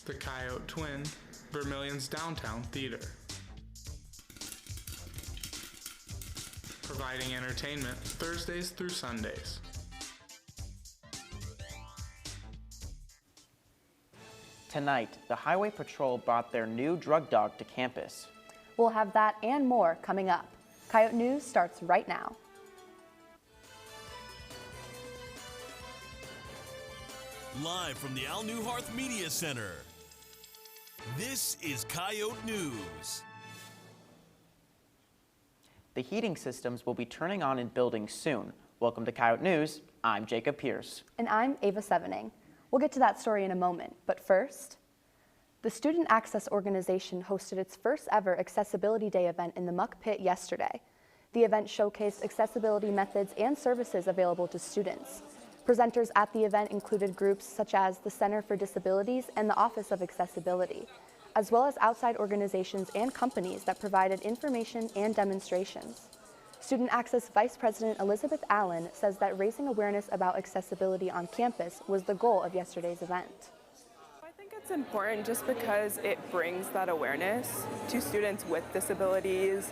the Coyote Twin, Vermilion's downtown theater. Providing entertainment Thursdays through Sundays. Tonight, the Highway Patrol brought their new drug dog to campus. We'll have that and more coming up. Coyote News starts right now. Live from the Al Newharth Media Center, this is Coyote News. The heating systems will be turning on in buildings soon. Welcome to Coyote News. I'm Jacob Pierce. And I'm Ava Sevening. We'll get to that story in a moment, but first, the Student Access Organization hosted its first ever Accessibility Day event in the Muck Pit yesterday. The event showcased accessibility methods and services available to students. Presenters at the event included groups such as the Center for Disabilities and the Office of Accessibility, as well as outside organizations and companies that provided information and demonstrations. Student Access Vice President Elizabeth Allen says that raising awareness about accessibility on campus was the goal of yesterday's event. I think it's important just because it brings that awareness to students with disabilities.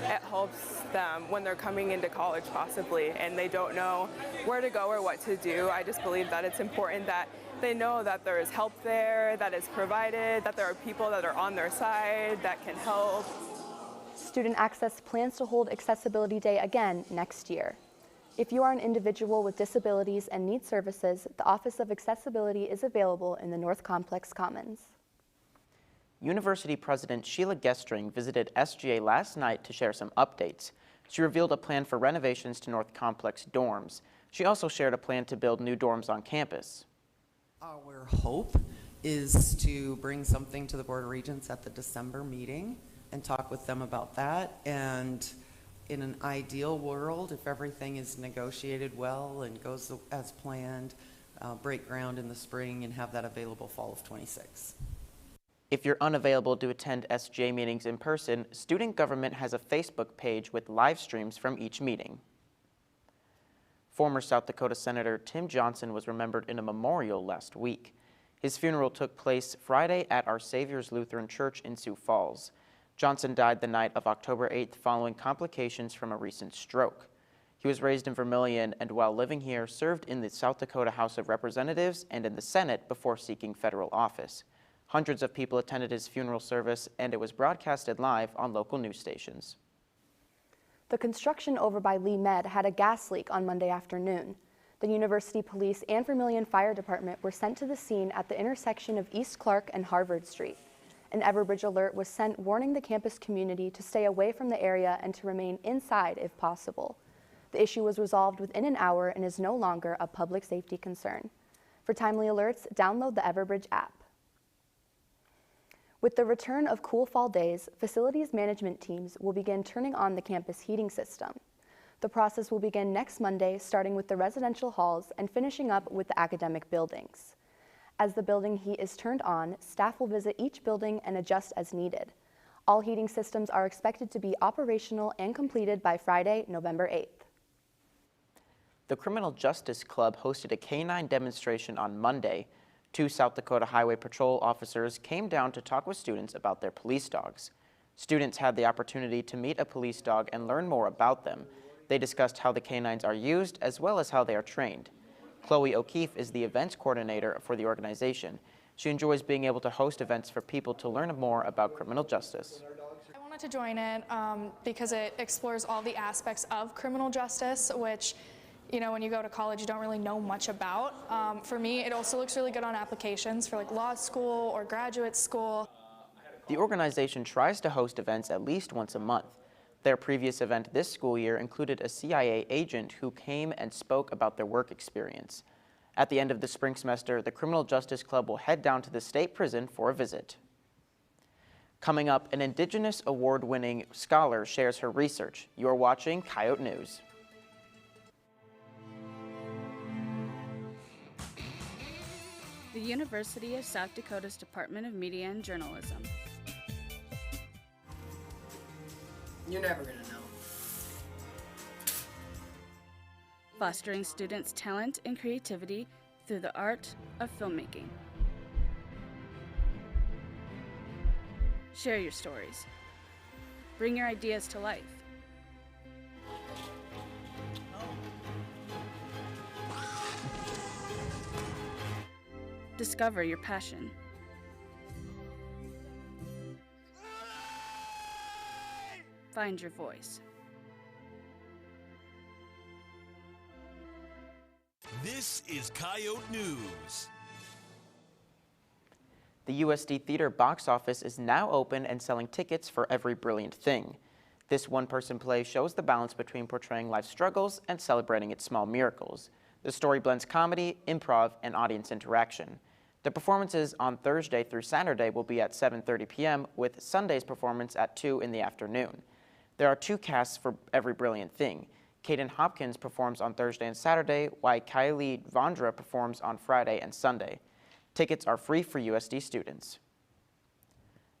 It helps them when they're coming into college possibly and they don't know where to go or what to do. I just believe that it's important that they know that there is help there, that is provided, that there are people that are on their side that can help. Student Access plans to hold Accessibility Day again next year. If you are an individual with disabilities and need services, the Office of Accessibility is available in the North Complex Commons. University President Sheila Gestring visited SGA last night to share some updates. She revealed a plan for renovations to North Complex dorms. She also shared a plan to build new dorms on campus. Our hope is to bring something to the Board of Regents at the December meeting and talk with them about that. And in an ideal world, if everything is negotiated well and goes as planned, break ground in the spring and have that available fall of '26. If you're unavailable to attend SGA meetings in person, Student Government has a Facebook page with live streams from each meeting. Former South Dakota Senator Tim Johnson was remembered in a memorial last week. His funeral took place Friday at Our Savior's Lutheran Church in Sioux Falls. Johnson died the night of October 8th following complications from a recent stroke. He was raised in Vermilion and while living here served in the South Dakota House of Representatives and in the Senate before seeking federal office. Hundreds of people attended his funeral service and it was broadcasted live on local news stations. The construction over by Lee Med had a gas leak on Monday afternoon. The University Police and Vermilion Fire Department were sent to the scene at the intersection of East Clark and Harvard Street. An Everbridge alert was sent warning the campus community to stay away from the area and to remain inside if possible. The issue was resolved within an hour and is no longer a public safety concern. For timely alerts, download the Everbridge app. With the return of cool fall days, facilities management teams will begin turning on the campus heating system. The process will begin next Monday, starting with the residential halls and finishing up with the academic buildings. As the building heat is turned on, staff will visit each building and adjust as needed. All heating systems are expected to be operational and completed by Friday, November 8th. The Criminal Justice Club hosted a canine demonstration on Monday. 2 South Dakota Highway Patrol officers came down to talk with students about their police dogs. Students had the opportunity to meet a police dog and learn more about them. They discussed how the canines are used as well as how they are trained. Chloe O'Keefe is the events coordinator for the organization. She enjoys being able to host events for people to learn more about criminal justice. I wanted to join it because it explores all the aspects of criminal justice, which, you know, when you go to college, you don't really know much about. For me, it also looks really good on applications for like law school or graduate school. The organization tries to host events at least once a month. Their previous event this school year included a CIA agent who came and spoke about their work experience. At the end of the spring semester, the Criminal Justice Club will head down to the state prison for a visit. Coming up, an Indigenous award-winning scholar shares her research. You're watching Coyote News. The University of South Dakota's Department of Media and Journalism. You're never gonna know. Fostering students' talent and creativity through the art of filmmaking. Share your stories. Bring your ideas to life. Discover your passion. Find your voice. This is Coyote News. The USD Theater box office is now open and selling tickets for Every Brilliant Thing. This one-person play shows the balance between portraying life's struggles and celebrating its small miracles. The story blends comedy, improv, and audience interaction. The performances on Thursday through Saturday will be at 7:30 p.m., with Sunday's performance at 2 in the afternoon. There are 2 casts for Every Brilliant Thing. Caden Hopkins performs on Thursday and Saturday, while Kylie Vondra performs on Friday and Sunday. Tickets are free for USD students.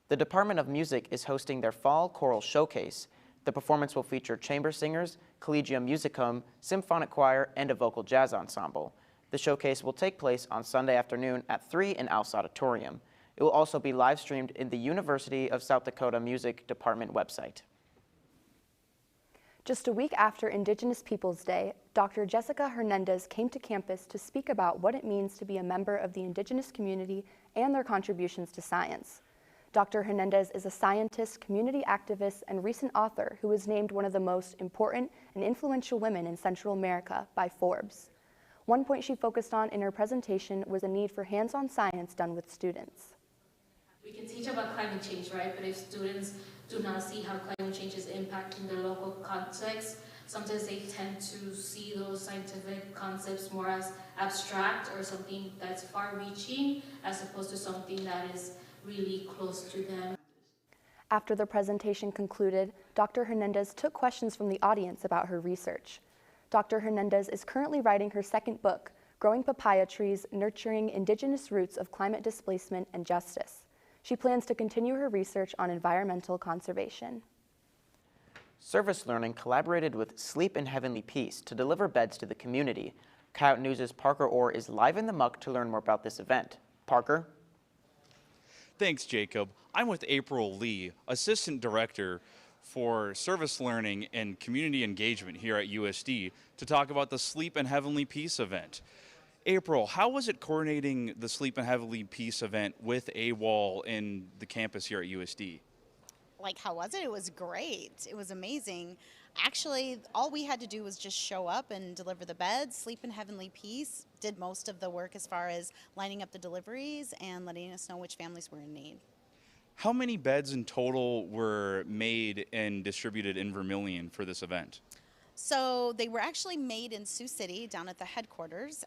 The Department of Music is hosting their Fall Choral Showcase. The performance will feature chamber singers, Collegium Musicum, symphonic choir, and a vocal jazz ensemble. The showcase will take place on Sunday afternoon at 3 in Al's Auditorium. It will also be live streamed in the University of South Dakota Music Department website. Just a week after Indigenous Peoples Day, Dr. Jessica Hernandez came to campus to speak about what it means to be a member of the Indigenous community and their contributions to science. Dr. Hernandez is a scientist, community activist, and recent author who was named one of the most important and influential women in Central America by Forbes. One point she focused on in her presentation was the need for hands-on science done with students. We can teach about climate change, right? But if students do not see how climate change is impacting their local context, sometimes they tend to see those scientific concepts more as abstract or something that's far-reaching as opposed to something that is really close to them. After the presentation concluded, Dr. Hernandez took questions from the audience about her research. Dr. Hernandez is currently writing her second book, Growing Papaya Trees, Nurturing Indigenous Roots of Climate Displacement and Justice. She plans to continue her research on environmental conservation. Service Learning collaborated with Sleep in Heavenly Peace to deliver beds to the community. Coyote News' Parker Orr is live in the muck to learn more about this event. Parker? Thanks, Jacob. I'm with April Lee, Assistant Director for Service Learning and Community Engagement here at USD, to talk about the Sleep in Heavenly Peace event. April, how was it coordinating the Sleep in Heavenly Peace event with AWOL in the campus here at USD? Like, how was it? It was great. It was amazing. Actually, all we had to do was just show up and deliver the beds. Sleep in Heavenly Peace did most of the work as far as lining up the deliveries and letting us know which families were in need. How many beds in total were made and distributed in Vermilion for this event? So they were actually made in Sioux City down at the headquarters,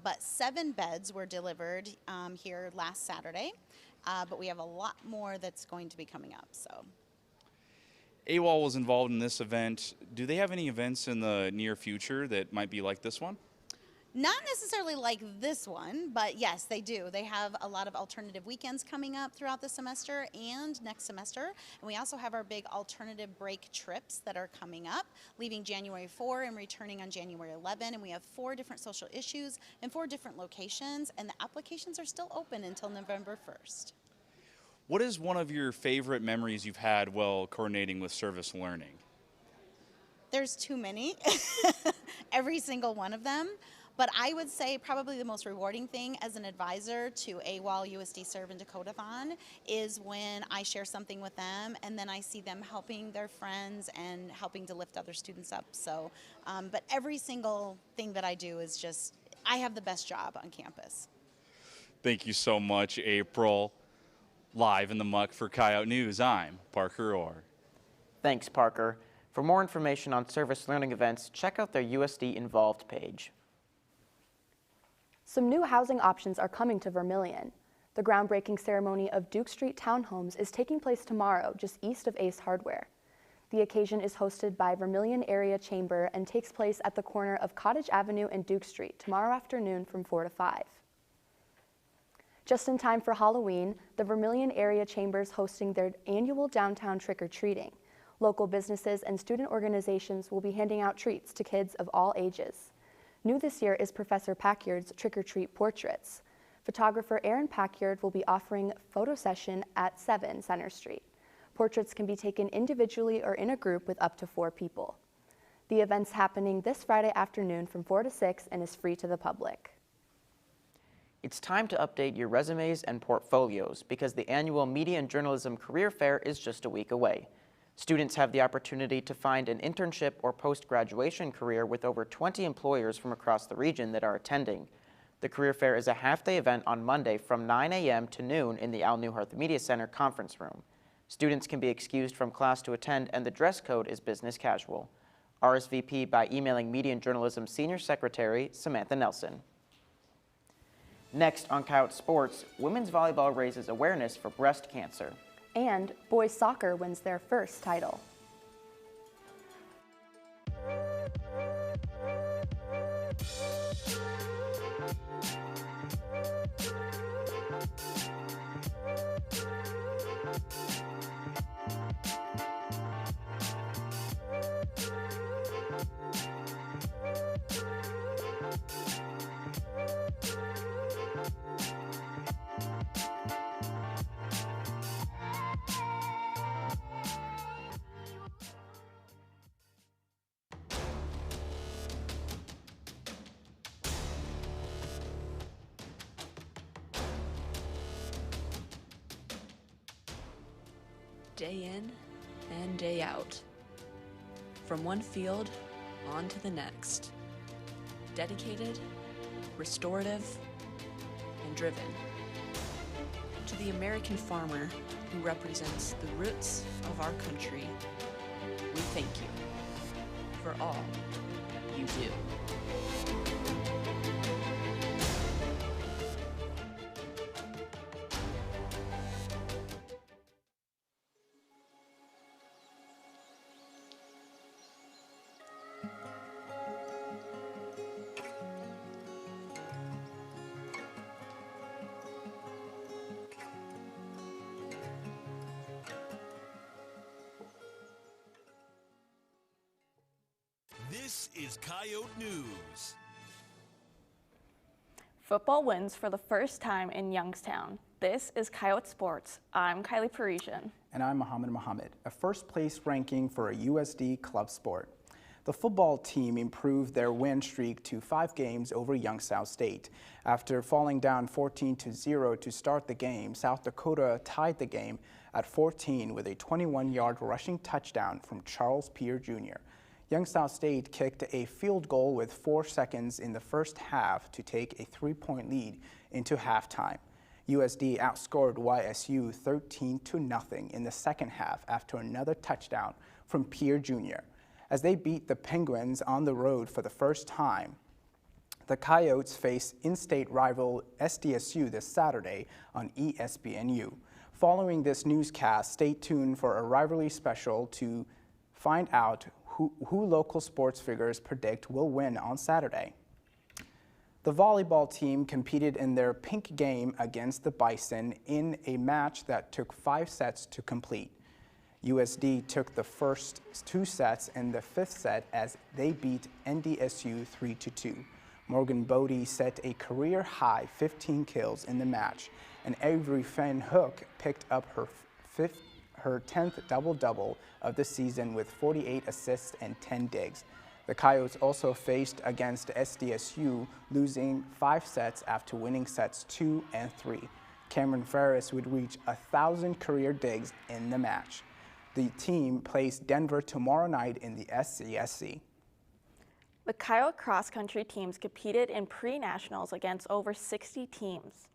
but 7 beds were delivered here last Saturday, but we have a lot more that's going to be coming up. So AWOL was involved in this event. Do they have any events in the near future that might be like this one? not necessarily like this one, but yes, they do. They have a lot of alternative weekends coming up throughout the semester and next semester. And we also have our big alternative break trips that are coming up, leaving January 4 and returning on January 11. And we have 4 different social issues in 4 different locations, and the applications are still open until November 1st. What is one of your favorite memories you've had while coordinating with service learning? There's too many, every single one of them. But I would say probably the most rewarding thing as an advisor to AWOL, USD Serve, and Dakotathon is when I share something with them and then I see them helping their friends and helping to lift other students up. So, but every single thing that I do is just, I have the best job on campus. Thank you so much, April. Live in the muck for Coyote News, I'm Parker Orr. Thanks, Parker. For more information on service learning events, check out their USD Involved page. Some new housing options are coming to Vermilion. The groundbreaking ceremony of Duke Street Townhomes is taking place tomorrow, just east of Ace Hardware. The occasion is hosted by Vermilion Area Chamber and takes place at the corner of Cottage Avenue and Duke Street tomorrow afternoon from 4 to 5. Just in time for Halloween, the Vermilion Area Chamber is hosting their annual downtown trick-or-treating. Local businesses and student organizations will be handing out treats to kids of all ages. New this year is Professor Packard's Trick-or-Treat Portraits. Photographer Aaron Packyard will be offering photo session at 7 Center Street. Portraits can be taken individually or in a group with up to 4 people. The event's happening this Friday afternoon from 4 to 6 and is free to the public. It's time to update your resumes and portfolios because the annual Media and Journalism Career Fair is just a week away. Students have the opportunity to find an internship or post-graduation career with over 20 employers from across the region that are attending. The Career Fair is a half-day event on Monday from 9 a.m. to noon in the Al Newharth Media Center conference room. Students can be excused from class to attend, and the dress code is business casual. RSVP by emailing Media and Journalism Senior Secretary Samantha Nelson. Next on Coyote Sports, women's volleyball raises awareness for breast cancer. And boys soccer wins their first title. Day in and day out. From one field on to the next. Dedicated, restorative, and driven. To the American farmer who represents the roots of our country, we thank you for all you do. This is Coyote News. Football wins for the first time in Youngstown. This is Coyote Sports. I'm Kylie Parisian. And I'm Mohammed, a first-place ranking for a USD club sport. The football team improved their win streak to 5 games over Youngstown State. After falling down 14-0 to start the game, South Dakota tied the game at 14 with a 21-yard rushing touchdown from Charles Peer Jr. Youngstown State kicked a field goal with 4 seconds in the first half to take a 3-point lead into halftime. USD outscored YSU 13-0 in the second half after another touchdown from Peer Jr. As they beat the Penguins on the road for the first time. The Coyotes face in-state rival SDSU this Saturday on ESPNU. Following this newscast, stay tuned for a rivalry special to find out who local sports figures predict will win on Saturday. The volleyball team competed in their pink game against the Bison in a match that took 5 sets to complete. USD took the first 2 sets and the 5th set as they beat NDSU 3-2. Morgan Bodie set a career-high 15 kills in the match, and Avery Fenn Hook picked up her 10th double-double of the season with 48 assists and 10 digs. The Coyotes also faced against SDSU, losing 5 sets after winning sets 2 and 3. Cameron Ferris would reach 1,000 career digs in the match. The team plays Denver tomorrow night in the SCSC. The Coyote cross-country teams competed in pre-nationals against over 60 teams.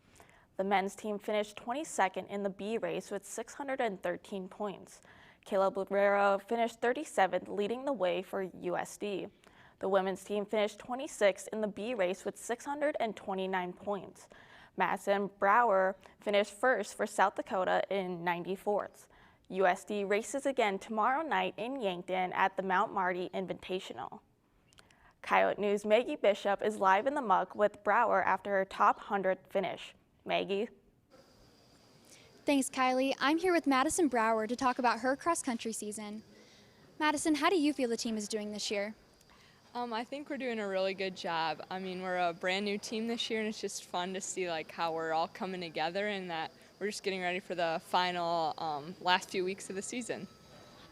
The men's team finished 22nd in the B race with 613 points. Caleb Rivera finished 37th, leading the way for USD. The women's team finished 26th in the B race with 629 points. Madison Brower finished first for South Dakota in 94th. USD races again tomorrow night in Yankton at the Mount Marty Invitational. Coyote News' Maggie Bishop is live in the muck with Brower after her top 100 finish. Maggie. Thanks, Kylie. I'm here with Madison Brower to talk about her cross-country season. Madison, how do you feel the team is doing this year? I think we're doing a really good job. I mean, we're a brand new team this year, and it's just fun to see like how we're all coming together and that we're just getting ready for the final last few weeks of the season.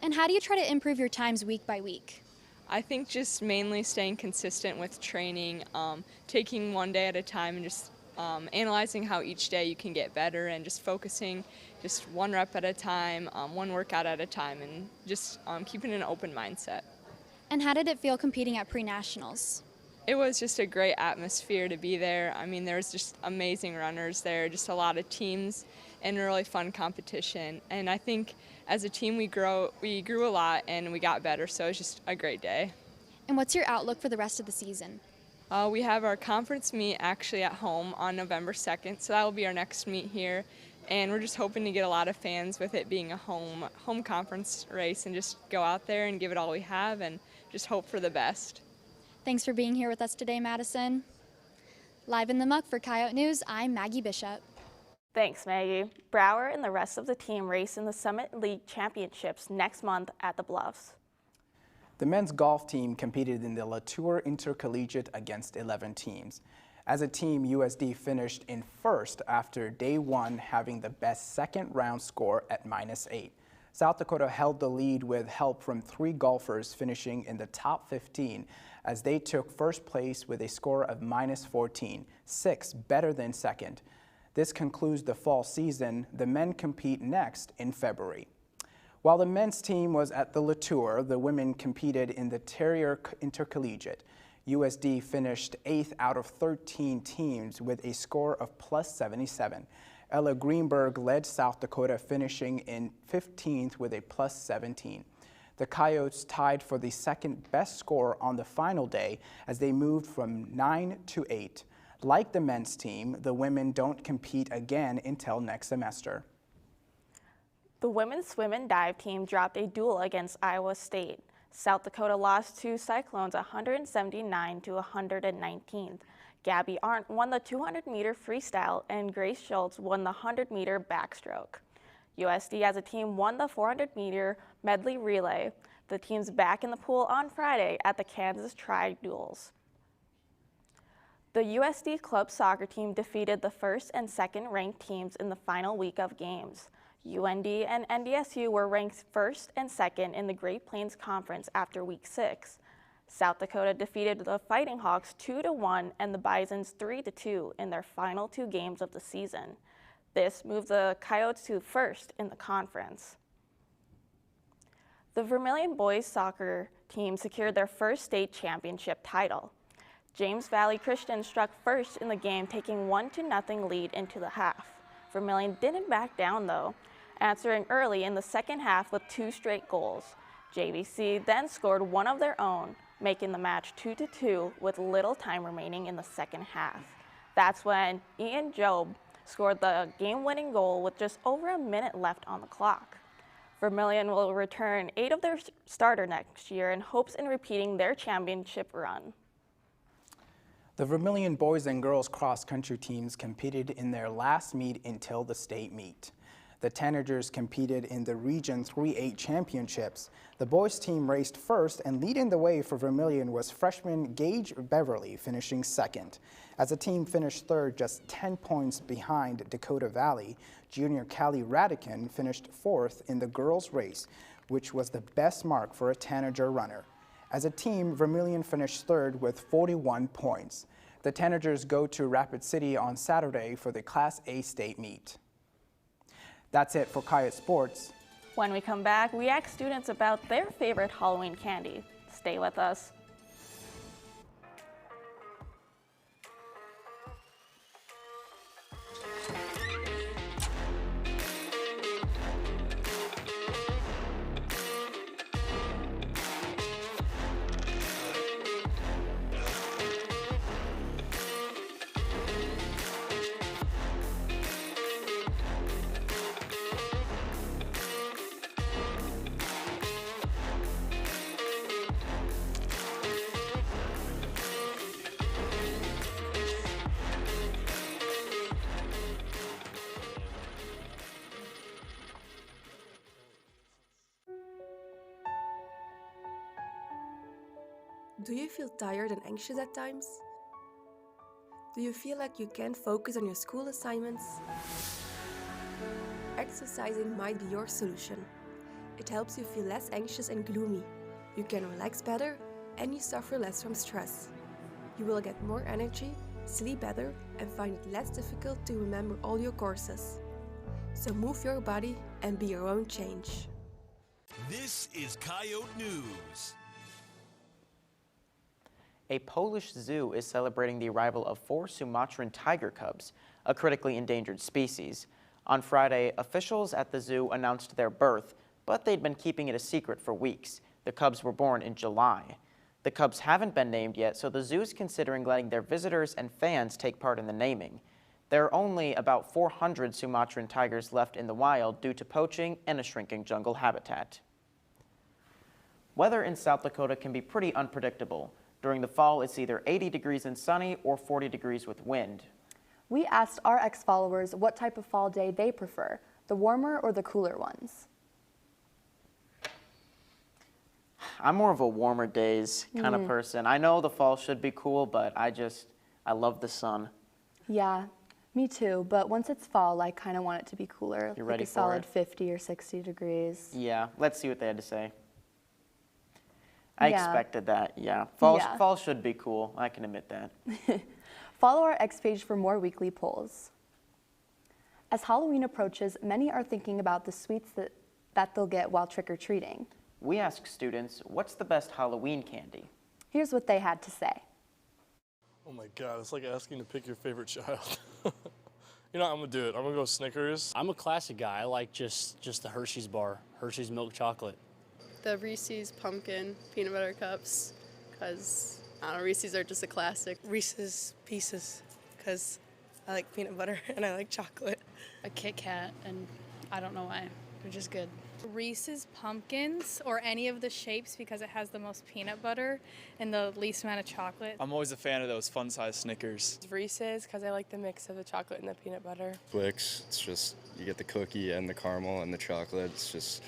And how do you try to improve your times week by week? I think just mainly staying consistent with training, taking one day at a time and just analyzing how each day you can get better and just focusing just one rep at a time, one workout at a time, and just keeping an open mindset. And how did it feel competing at pre-nationals? It was just a great atmosphere to be there. I mean, there was just amazing runners there, just a lot of teams and a really fun competition. And I think as a team we grew a lot and we got better, so it was just a great day. And what's your outlook for the rest of the season? We have our conference meet actually at home on November 2nd, so that will be our next meet here. And we're just hoping to get a lot of fans with it being a home conference race and just go out there and give it all we have and just hope for the best. Thanks for being here with us today, Madison. Live in the muck for Coyote News, I'm Maggie Bishop. Thanks, Maggie. Brower and the rest of the team race in the Summit League Championships next month at the Bluffs. The men's golf team competed in the Latour Intercollegiate against 11 teams. As a team, USD finished in first after day one, having the best second-round score at -8. South Dakota held the lead with help from 3 golfers finishing in the top 15 as they took first place with a score of -14, 6 better than second. This concludes the fall season. The men compete next in February. While the men's team was at the Latour, the women competed in the Terrier Intercollegiate. USD finished 8th out of 13 teams with a score of +77. Ella Greenberg led South Dakota, finishing in 15th with a +17. The Coyotes tied for the second best score on the final day as they moved from 9 to 8. Like the men's team, the women don't compete again until next semester. The women's swim and dive team dropped a duel against Iowa State. South Dakota lost to Cyclones 179 to 119. Gabby Arndt won the 200-meter freestyle and Grace Schultz won the 100-meter backstroke. USD as a team won the 400-meter medley relay. The team's back in the pool on Friday at the Kansas Tri-Duels. The USD club soccer team defeated the first and second ranked teams in the final week of games. UND and NDSU were ranked first and second in the Great Plains Conference after week 6. South Dakota defeated the Fighting Hawks 2-1 and the Bisons 3-2 in their final 2 games of the season. This moved the Coyotes to first in the conference. The Vermilion boys soccer team secured their first state championship title. James Valley Christian struck first in the game, taking 1-0 lead into the half. Vermilion didn't back down though, answering early in the second half with 2 straight goals. JVC then scored one of their own, making the match 2-2 with little time remaining in the second half. That's when Ian Job scored the game-winning goal with just over a minute left on the clock. Vermilion will return 8 of their starter next year and hopes in repeating their championship run. The Vermilion boys and girls cross-country teams competed in their last meet until the state meet. The Tanagers competed in the Region 3A championships. The boys team raced first, and leading the way for Vermilion was freshman Gage Beverly, finishing second. As a team finished third, just 10 points behind Dakota Valley, junior Callie Radican finished fourth in the girls race, which was the best mark for a Tanager runner. As a team, Vermilion finished third with 41 points. The Tanagers go to Rapid City on Saturday for the Class A state meet. That's it for Coyote Sports. When we come back, we ask students about their favorite Halloween candy. Stay with us. Do you feel tired and anxious at times? Do you feel like you can't focus on your school assignments? Exercising might be your solution. It helps you feel less anxious and gloomy. You can relax better and you suffer less from stress. You will get more energy, sleep better, and find it less difficult to remember all your courses. So move your body and be your own change. This is Coyote News. A Polish zoo is celebrating the arrival of 4 Sumatran tiger cubs, a critically endangered species. On Friday, officials at the zoo announced their birth, but they'd been keeping it a secret for weeks. The cubs were born in July. The cubs haven't been named yet, so the zoo is considering letting their visitors and fans take part in the naming. There are only about 400 Sumatran tigers left in the wild due to poaching and a shrinking jungle habitat. Weather in South Dakota can be pretty unpredictable. During the fall, it's either 80 degrees and sunny or 40 degrees with wind. We asked our ex-followers what type of fall day they prefer, the warmer or the cooler ones. I'm more of a warmer days kind of person. I know the fall should be cool, but I love the sun. Yeah, me too, but once it's fall, I kind of want it to be cooler. You're like ready a for solid it? 50 or 60 degrees. Yeah, let's see what they had to say. I Yeah. expected that, yeah. Fall, Yeah. fall should be cool, I can admit that. Follow our X page for more weekly polls. As Halloween approaches, many are thinking about the sweets that they'll get while trick-or-treating. We asked students, what's the best Halloween candy? Here's what they had to say. Oh my God, it's like asking to pick your favorite child. You know what, I'm gonna do it. I'm gonna go Snickers. I'm a classic guy. I like just the Hershey's bar, Hershey's milk chocolate. The Reese's pumpkin peanut butter cups, because I don't know, Reese's are just a classic. Reese's Pieces, because I like peanut butter and I like chocolate. A Kit Kat, and I don't know why. They're just good. Reese's Pumpkins, or any of the shapes, because it has the most peanut butter and the least amount of chocolate. I'm always a fan of those fun-sized Snickers. Reese's, because I like the mix of the chocolate and the peanut butter. Twix, it's just, you get the cookie and the caramel and the chocolate. It's just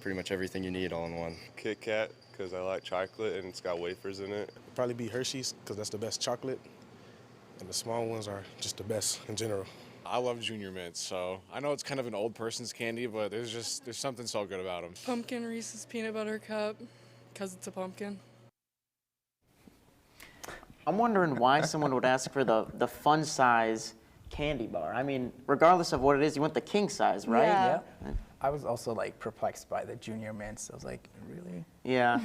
pretty much everything you need all in one. Kit Kat, because I like chocolate and it's got wafers in it. Probably be Hershey's, because that's the best chocolate. And the small ones are just the best in general. I love Junior Mints, so I know it's kind of an old person's candy, but there's something so good about them. Pumpkin Reese's peanut butter cup, because it's a pumpkin. I'm wondering why someone would ask for the fun size candy bar. I mean, regardless of what it is, you want the king size, right? Yeah. I was also like perplexed by the Junior Mints. I was like, really? Yeah.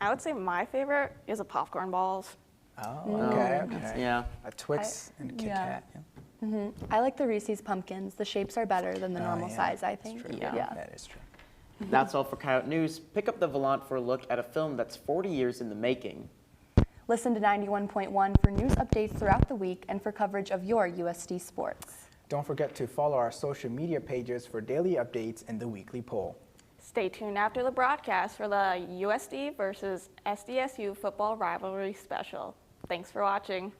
I would say my favorite is the popcorn balls. Oh, okay. Yeah. A Twix and a Kit Kat. Yeah. I like the Reese's Pumpkins. The shapes are better than the normal size, I think. Yeah. That is true. That's all for Coyote News. Pick up the Volant for a look at a film that's 40 years in the making. Listen to 91.1 for news updates throughout the week and for coverage of your USD sports. Don't forget to follow our social media pages for daily updates and the weekly poll. Stay tuned after the broadcast for the USD versus SDSU football rivalry special. Thanks for watching.